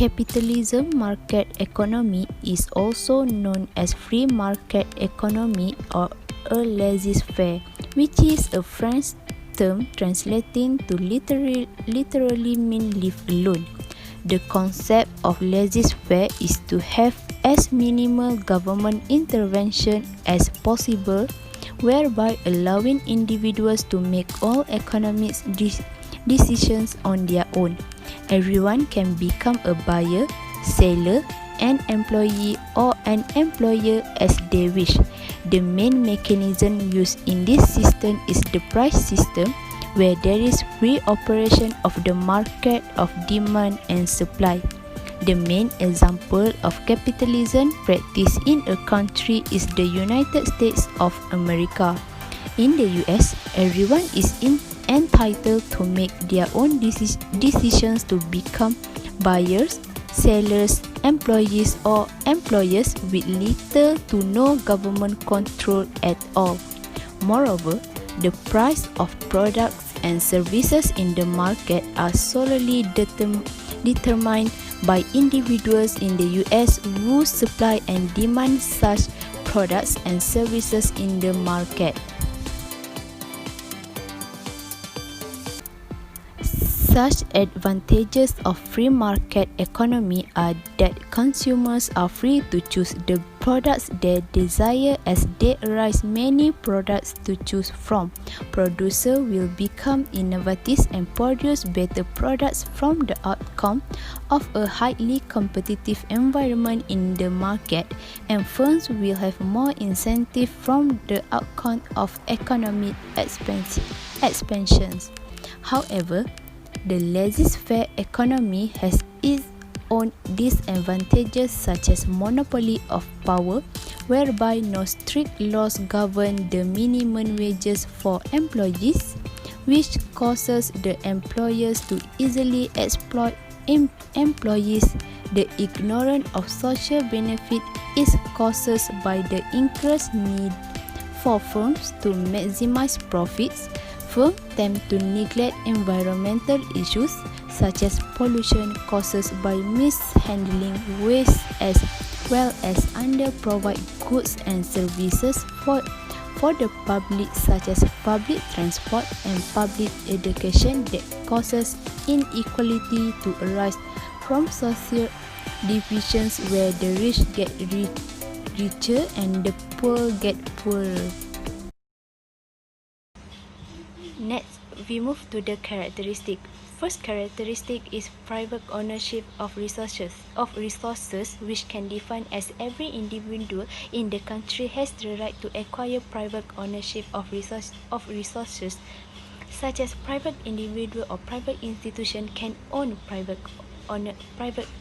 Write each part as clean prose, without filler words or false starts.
Capitalism market economy is also known as free market economy or a laissez-faire, which is a French term translating to literally mean leave alone. The concept of laissez-faire is to have as minimal government intervention as possible, whereby allowing individuals to make all economic decisions on their own. Everyone can become a buyer, seller, an employee or an employer as they wish. The main mechanism used in this system is the price system, where there is free operation of the market of demand and supply. The main example of capitalism practiced in a country is the United States of America. In the US, everyone is entitled to make their own decisions to become buyers, sellers, employees or employers with little to no government control at all. Moreover, the price of products and services in the market are solely determined by individuals in the US who supply and demand such products and services in the market. Such advantages of free market economy are that consumers are free to choose the products they desire as there arise many products to choose from. Producers will become innovative and produce better products from the outcome of a highly competitive environment in the market, and firms will have more incentive from the outcome of economic expansions. However, the laissez-faire economy has its own disadvantages, such as monopoly of power, whereby no strict laws govern the minimum wages for employees, which causes the employers to easily exploit employees. The ignorance of social benefit is caused by the increased need for firms to maximize profits. Firms tend to neglect environmental issues such as pollution caused by mishandling waste, as well as under-provide goods and services for the public, such as public transport and public education, that causes inequality to arise from social divisions where the rich get richer and the poor get poorer. Next, we move to the characteristic. First characteristic is private ownership of resources, which can define as every individual in the country has the right to acquire private ownership of resources, such as private individual or private institution can own private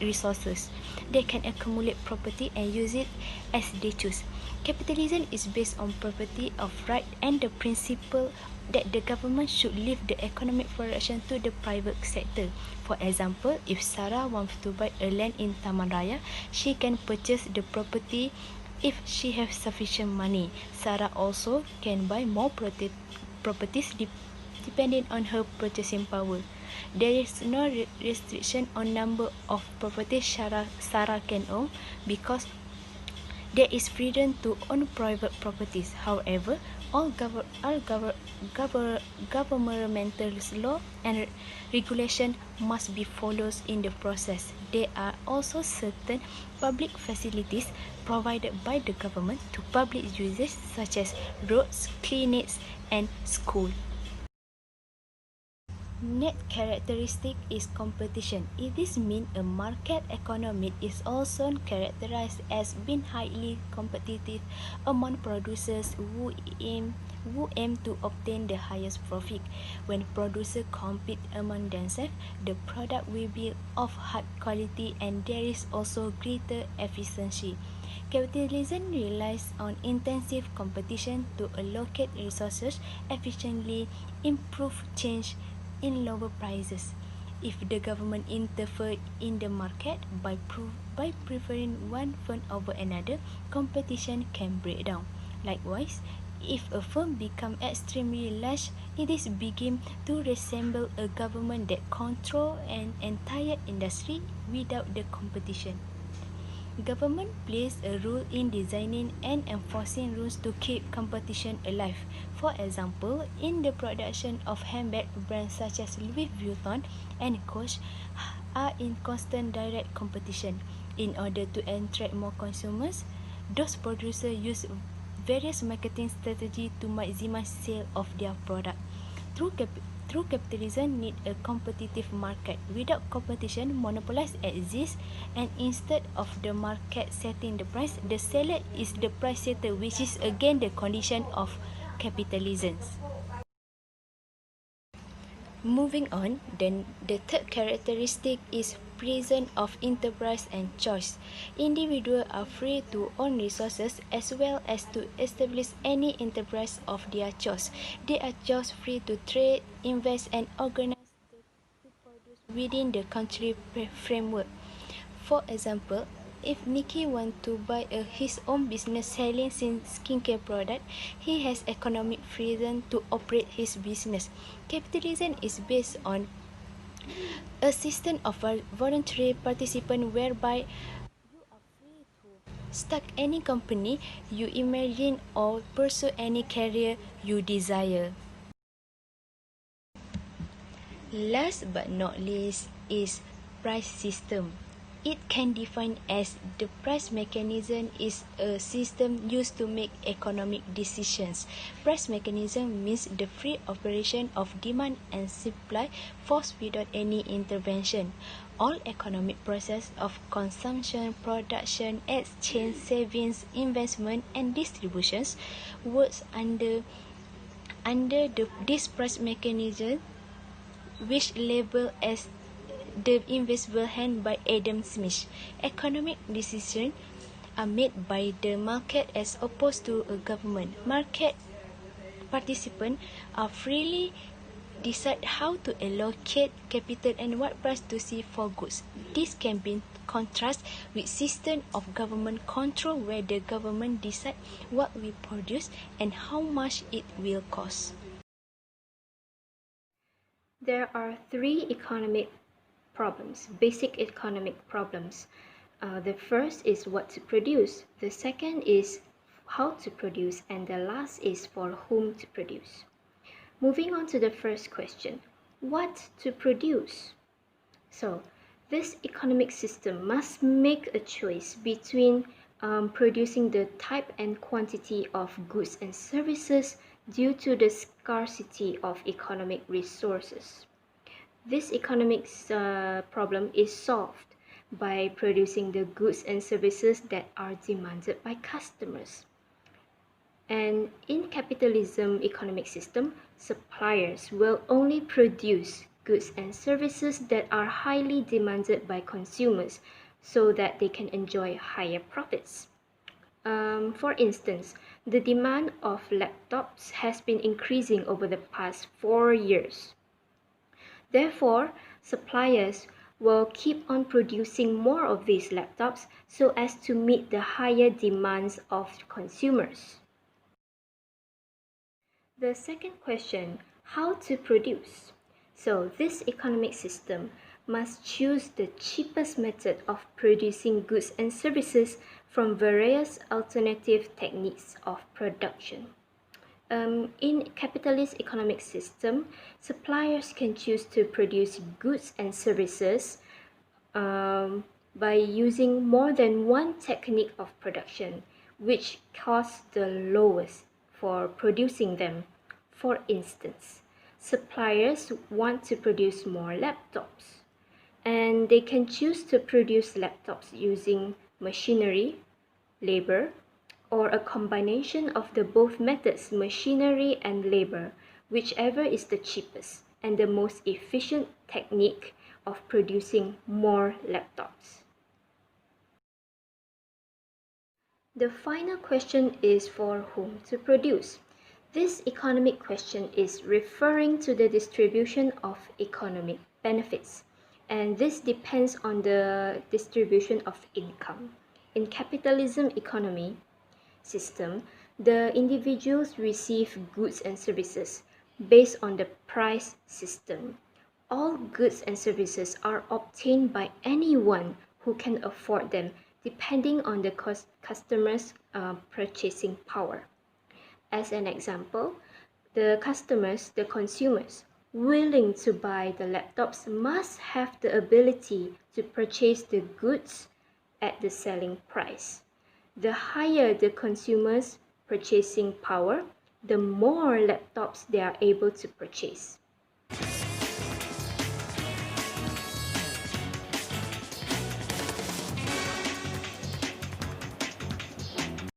resources. They can accumulate property and use it as they choose. Capitalism is based on property of right and the principle that the government should leave the economic production to the private sector. For example, if Sarah wants to buy a land in Taman Raya, she can purchase the property if she has sufficient money. Sarah also can buy more properties depending on her purchasing power. There is no restriction on number of properties Sarah can own because there is freedom to own private properties. However, all governmental law and regulation must be followed in the process. There are also certain public facilities provided by the government to public users, such as roads, clinics, and schools. Next characteristic is competition. It is mean a market economy is also characterized as being highly competitive among producers who aim to obtain the highest profit. When producers compete among themselves, the product will be of high quality and there is also greater efficiency. Capitalism relies on intensive competition to allocate resources efficiently, improve change in lower prices. If the government interferes in the market by preferring one firm over another, competition can break down. Likewise, if a firm becomes extremely large, it is begin to resemble a government that controls an entire industry, without the competition. Government plays a role in designing and enforcing rules to keep competition alive. For example, in the production of handbag brands such as Louis Vuitton and Coach are in constant direct competition. In order to attract more consumers, those producers use various marketing strategies to maximize sale of their product. True capitalism need a competitive market. Without competition, monopolies exist, and instead of the market setting the price, the seller is the price setter, which is again the condition of capitalism. Moving on, then the third characteristic is freedom of enterprise and choice. Individuals are free to own resources as well as to establish any enterprise of their choice. They are just free to trade, invest, and organize to produce within the country framework. For example, if Nicky wants to buy his own business selling skincare product, he has economic freedom to operate his business. Capitalism is based on a system of voluntary participation whereby you are free to start any company you imagine or pursue any career you desire. Last but not least is price system. It can define as the price mechanism is a system used to make economic decisions. Price mechanism means the free operation of demand and supply forced without any intervention. All economic process of consumption, production, exchange, savings, investment and distributions works under this price mechanism, which labeled as the invisible hand by Adam Smith. Economic decisions are made by the market as opposed to a government. Market participants are freely decide how to allocate capital and what price to see for goods. This can be contrasted with system of government control where the government decide what we produce and how much it will cost. There are three basic economic problems. The first is what to produce, the second is how to produce, and the last is for whom to produce. Moving on to the first question, what to produce? So, this economic system must make a choice between producing the type and quantity of goods and services due to the scarcity of economic resources. This economic problem is solved by producing the goods and services that are demanded by customers. And in capitalism economic system, suppliers will only produce goods and services that are highly demanded by consumers so that they can enjoy higher profits. For instance, the demand of laptops has been increasing over the past 4 years. Therefore, suppliers will keep on producing more of these laptops so as to meet the higher demands of consumers. The second question, how to produce? So this economic system must choose the cheapest method of producing goods and services from various alternative techniques of production. In capitalist economic system, suppliers can choose to produce goods and services by using more than one technique of production, which costs the lowest for producing them. For instance, suppliers want to produce more laptops, and they can choose to produce laptops using machinery, labor, or a combination of the both methods, machinery and labor, whichever is the cheapest and the most efficient technique of producing more laptops. The final question is for whom to produce. This economic question is referring to the distribution of economic benefits, and this depends on the distribution of income. In capitalism economy system, the individuals receive goods and services based on the price system. all goods and services are obtained by anyone who can afford them, depending on the customer's purchasing power. As an example, the consumers willing to buy the laptops must have the ability to purchase the goods at the selling price. The higher the consumer's purchasing power, the more laptops they are able to purchase.